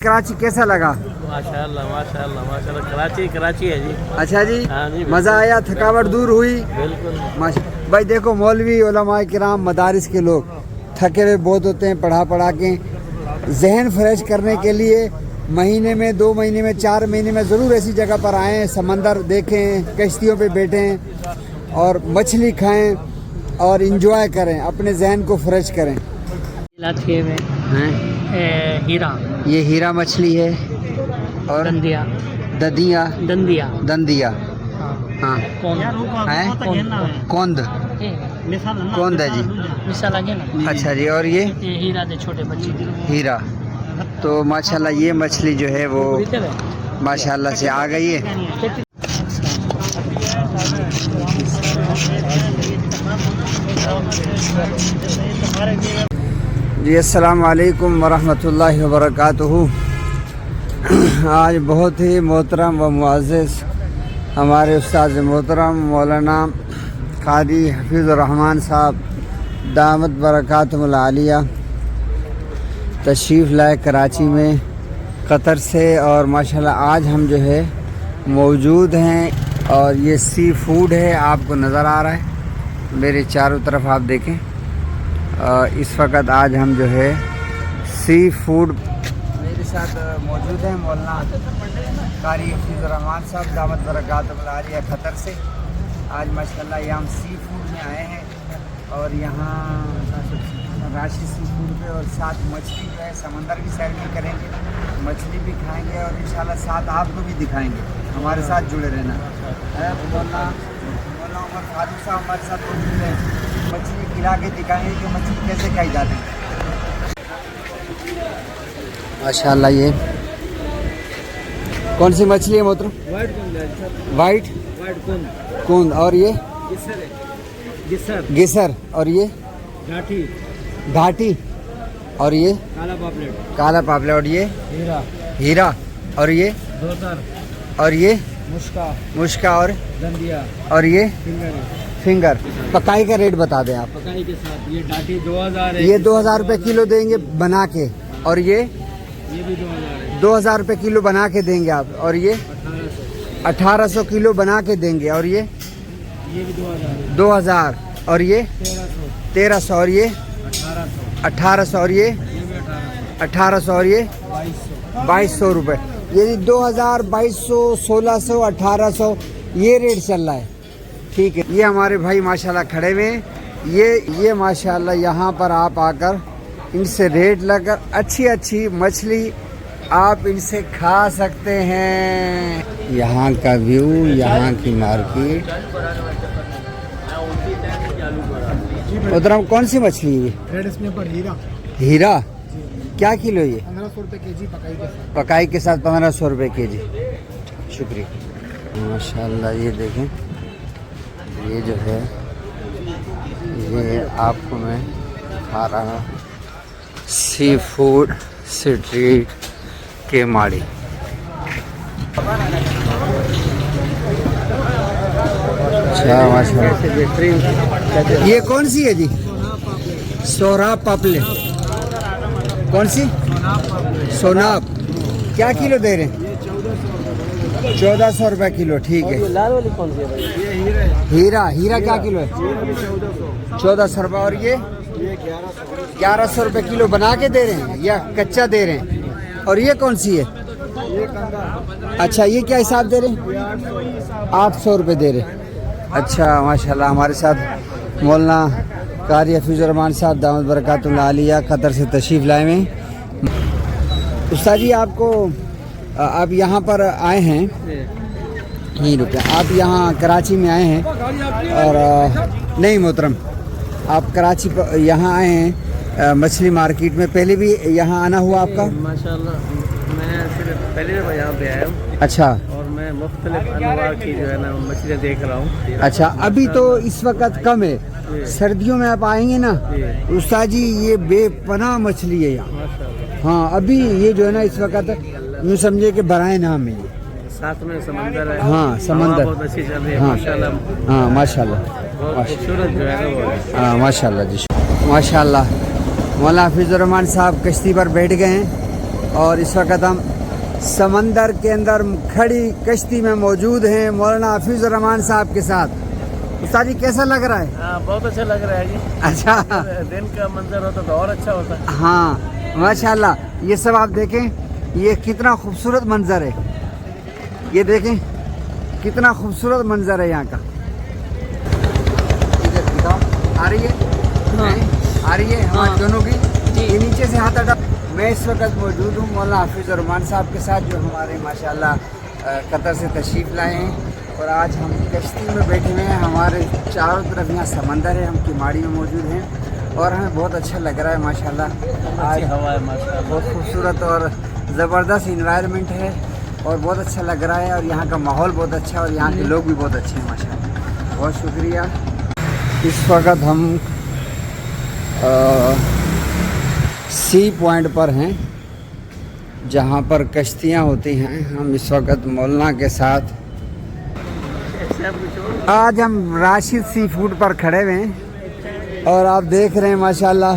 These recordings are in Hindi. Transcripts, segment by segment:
कराची कैसा लगा? माशाल्लाह माशाल्लाह माशाल्लाह। कराची है जी। अच्छा जी, हाँ जी, मज़ा आया, थकावट दूर हुई? बिल्कुल। भाई देखो, मौलवी उलमाए किराम मदारिस के लोग थके हुए बहुत होते हैं पढ़ा के। जहन फ्रेश करने के लिए महीने में, 2 महीने में, 4 महीने में ज़रूर ऐसी जगह पर आएँ, समंदर देखें, कश्तियों पे बैठें और मछली खाएं और इंजॉय करें, अपने जहन को फ्रेश करें। हीरा, ये हीरा मछली है और दंदिया दंदिया हाँ है कौंद है जी। अच्छा जी, और ये हीरा दे छोटे बच्चे हीरा। तो माशाल्लाह ये मछली जो है वो माशाल्लाह से आ गई है। जी अस्सलाम वालेकुम वरहमतुल्लाहि वबरकातुहू। आज बहुत ही मोहतरम व मुअज़्ज़ज़ हमारे उस्ताद मोहतरम मौलाना क़ादी हफ़ीज़ुर रहमान साहब दामत बरकातुहुल आलिया तशरीफ़ लाए कराची में कतर से। और माशाल्लाह आज हम जो है मौजूद हैं और ये सी फूड है, आपको नज़र आ रहा है मेरे चारों तरफ, आप देखें। इस वक्त आज हम जो है सी फूड, मेरे साथ मौजूद हैं मौलाना क़ादी हफ़ीज़ुर रहमान साहब दामत बरकातुहुल आलिया कतर से। आज माशाल्लाह ये हम सी फूड में आए हैं और यहाँ राशि सी फूड पे और साथ मछली जो है समंदर की सैर भी करेंगे, मछली भी खाएंगे और इंशाल्लाह साथ आपको भी दिखाएंगे। हमारे साथ जुड़े रहना। मौलाना उमर फारूक साहब हमारे साथ मौजूद हैं, मछली खिला के दिखाएंगे कि मछली कैसे खाई जाती है। माशाल्लाह ये कौन सी मछली है मोहतरम? वाइट कौन, और ये गिसर, और ये घाटी, और ये काला पापलेट, और ये हीरा, और ये मुश्का, और दंदिया, और ये फिंगर। पकाई का रेट बता दें आप। पकाई के साथ ये डाटी 2000 है। ये 2000 रुपये किलो देंगे बना के, और ये भी 2000 है। 2000 रुपये किलो बना के देंगे आप, और ये 1800 किलो बना के देंगे, और ये भी 2000, और ये 1300, और ये 1800, और ये 1800, और ये 2200 रुपये। यदि 2000, 2200, 1600, 1800 ये रेट चल रहा है। ठीक है, ये हमारे भाई माशाल्लाह खड़े हुए हैं। ये माशाल्लाह यहाँ पर आप आकर इनसे रेट लगकर अच्छी मछली आप इनसे खा सकते हैं। यहाँ का व्यू, यहाँ की मार्केट। उधर कौन सी मछली है? रेड स्नैपर हीरा क्या किलो ये? 1500 रुपये केजी पकाई के साथ 1500 रुपये केजी। शुक्रिया। माशाल्लाह ये देखें, ये जो है ये आपको मैं खा रहा सी फूड स्ट्रीट के माड़ी। अच्छा माशाल्लाह। ये कौन सी है जी? सोराब पापलेट। कौन सी? सोनाब। क्या किलो दे रहे हैं? 1400 रुपये किलो। ठीक है। लाल वाली कौन सी है भाई? हीरा क्या किलो है? 1400 रुपये। और ये 1100 रुपये किलो बना के दे रहे हैं या कच्चा दे रहे हैं? और ये कौन सी है? अच्छा, ये क्या हिसाब दे रहे हैं? 800 रुपये दे रहे हैं। अच्छा माशाल्लाह, हमारे साथ मौलाना क़ादी हफ़ीज़ुर रहमान साहब दामत बरकातुहुल आलिया कतर से तशरीफ़ लाए हैं। उस्ताद जी आपको, आप यहाँ पर आए हैं, यहीं रुके, आप यहाँ कराची में आए हैं और नहीं मोहतरम, आप कराची पर यहाँ आए हैं मछली मार्केट में। पहले भी यहाँ आना हुआ आपका? माशाल्लाह मैं सिर्फ पहले यहाँ पे आया हूँ। अच्छा। और मैं मुख्तलिफ अनवार की जो है ना मछलियाँ देख रहा हूँ। अच्छा, अभी तो इस वक्त कम है, सर्दियों में आप आएंगे ना उस्ताद जी, ये बेपनाह मछली है यहाँ। हाँ, अभी ये जो है ना इस वक्त यूँ समझे कि बराए नाम है, साथ में समंदर है। हाँ समंदर बहुत अच्छी चल रही है। हाँ माशाल्लाह। हाँ माशाल्लाह, बहुत खूबसूरत जो है ना वो। हाँ माशाल्लाह जी माशाल्लाह। मौलाना हफ़ीज़ुर रहमान साहब कश्ती पर बैठ गए हैं और इस वक्त हम समंदर के अंदर खड़ी कश्ती में मौजूद हैं मौलाना हफीज़ रहमान साहब के साथ। उस्ताद जी कैसा लग रहा है? हाँ, बहुत अच्छा लग रहा है जी। अच्छा, दिन का मंजर होता तो और अच्छा होता। हाँ माशाल्लाह। ये सब आप देखें, ये कितना खूबसूरत मंजर है। ये देखें कितना खूबसूरत मंजर है यहाँ का। इधर दिखाओ, आ रही है? हाँ। आ रही है हमारे हाँ। दोनों की। जी। ये नीचे से हाथ हटा। मैं इस वक्त मौजूद हूँ मौलाना हफीज़ रहमान साहब के साथ, जो हमारे माशाल्लाह कतर से तशरीफ़ लाए हैं। और आज हम कश्ती में बैठे हुए हैं। हमारे चारों तरफ यहाँ समंदर है, हम किमाड़ी में मौजूद हैं और हमें बहुत अच्छा लग रहा है माशाल्लाह। अच्छी हवा है माशाल्लाह। बहुत खूबसूरत और ज़बरदस्त इन्वायरमेंट है और बहुत अच्छा लग रहा है। और यहाँ का माहौल बहुत अच्छा है और यहाँ के लोग भी बहुत अच्छे हैं माशाल्लाह। बहुत शुक्रिया। इस वक्त हम सी पॉइंट पर हैं जहाँ पर कश्तियाँ होती हैं। हम इस वक्त मौलाना के साथ आज हम राशिद सी फूड पर खड़े हुए हैं और आप देख रहे हैं माशाल्लाह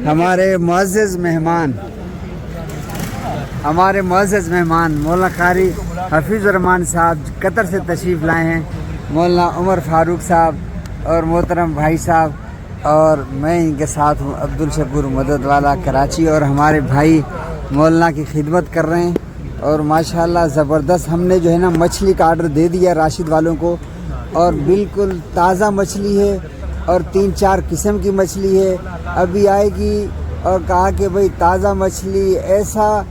हमारे मुअज़्ज़ज़ मेहमान मौलाना कारी हफीज़ रहमान साहब कतर से तशरीफ़ लाए हैं। मौलाना उमर फ़ारूक साहब और मोहतरम भाई साहब और मैं इनके साथ हूँ अब्दुल शकूर मदद वाला कराची। और हमारे भाई मौलाना की खिदमत कर रहे हैं और माशाल्लाह ज़बरदस्त। हमने जो है ना मछली का आर्डर दे दिया राशिद वालों को और बिल्कुल ताज़ा मछली है और 3-4 किस्म की मछली है, अभी आएगी। और कहा कि भाई ताज़ा मछली ऐसा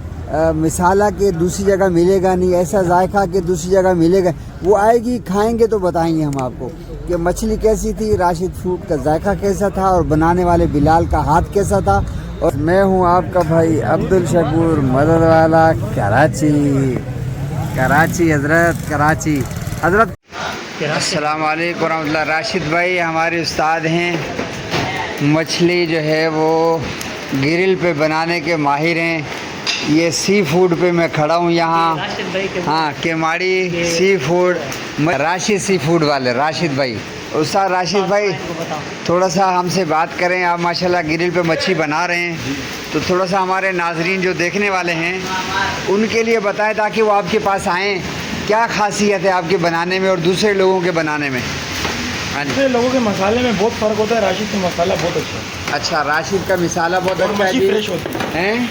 मिसाला के दूसरी जगह मिलेगा नहीं, ऐसा जायका के दूसरी जगह मिलेगा। वो आएगी, खाएंगे तो बताएंगे हम आपको कि मछली कैसी थी, राशिद फूड का जायका कैसा था और बनाने वाले बिलाल का हाथ कैसा था। और मैं हूँ आपका भाई अब्दुल शकूर मदद वाला कराची हजरत। अस्सलाम वालेकुम रहमतुल्लाह। राशिद भाई हमारे उस्ताद हैं, मछली जो है वो ग्रिल पे बनाने के माहिर हैं। ये सी फूड पे मैं खड़ा हूँ यहाँ। हाँ, Keamari sea food, Rashid sea food वाले राशिद भाई। उस्ताद राशिद भाई थोड़ा सा हमसे बात करें। आप माशाल्लाह ग्रिल पे मच्छी बना रहे हैं तो थोड़ा सा हमारे नाजरीन जो देखने वाले हैं उनके लिए बताएं ताकि वो आपके पास आएँ। क्या खासियत है आपके बनाने में और दूसरे लोगों के बनाने में? दूसरे लोगों के मसाले में बहुत फ़र्क होता है। राशिद का मसाला बहुत अच्छा है। अच्छा, राशिद का मसाला बहुत अच्छा मछली फ्रेश होती है।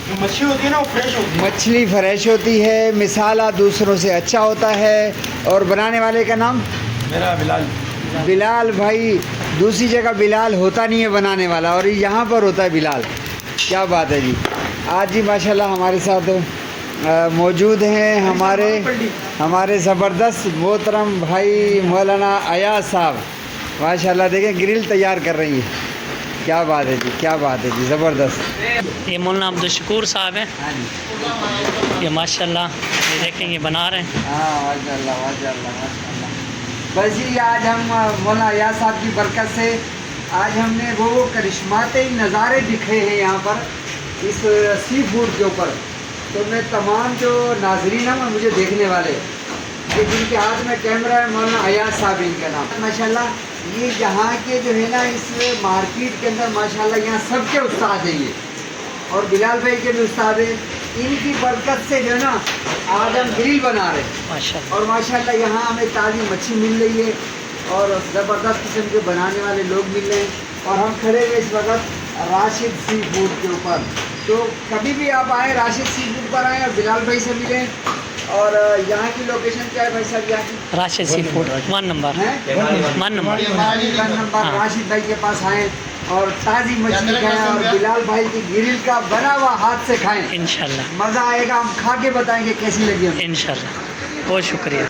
जो मच्छी होती है ना वो फ्रेश होती है। मछली फ्रेश होती है, मिसाला दूसरों से अच्छा होता है। और बनाने वाले का नाम? मेरा बिलाल भाई। दूसरी जगह बिलाल होता नहीं है बनाने वाला और यहाँ पर होता है बिलाल। क्या बात है जी। आज जी माशाल्लाह हमारे साथ मौजूद हैं हमारे ज़बरदस्त मोहतरम भाई मौलाना अयाज साहब। माशाल्लाह देखें ग्रिल तैयार कर रही हैं। क्या बात है जी, क्या बात है जी, ज़बरदस्त। ये मौलाना अब्दुल शकूर साहब हैं। हाँ जी। ये माशाल्लाह ये देखें ये बना रहे हैं। हाँ माशाल्लाह। बस जी आज हम मौलाना अयाज साहब की बरकत से आज हमने वो करिश्माते नज़ारे दिखे हैं यहाँ पर इस सी फूड के ऊपर। तो मैं तमाम जो नाजरीन हैं मुझे देखने वाले कि जिनके हाथ में कैमरा है, मौलाना अयाज साहब इनका नाम। माशाल्लाह ये यहाँ के जो है ना इस मार्केट के अंदर माशाल्लाह यहाँ सबके उस्ताद हैं ये, और बिलाल भाई के भी उस्ताद हैं। इनकी बरकत से जो है ना आज हम ग्रिल बना रहे हैं माशाल्लाह। और माशाल्लाह यहाँ हमें ताज़ी मच्छी मिल रही है और ज़बरदस्त किस्म के बनाने वाले लोग मिल रहे हैं। और हम खड़े हुए इस वक्त राशिद सी फूड के ऊपर। तो कभी भी आप आए राशिद सी फूड पर आएँ और बिलाल भाई से मिलें। और यहाँ की लोकेशन क्या है भाई साहब? यहाँ की राशिद सी फूड 1 नंबर है, 1 नंबर। हाँ। राशिद भाई के पास आएँ और ताज़ी मछली खाएँ और बिलाल भाई की ग्रिल का बना हुआ हाथ से खाएँ। इंशाल्लाह मज़ा आएगा। हम खा के बताएंगे कैसी लगी हमें। इंशाल्लाह। बहुत शुक्रिया।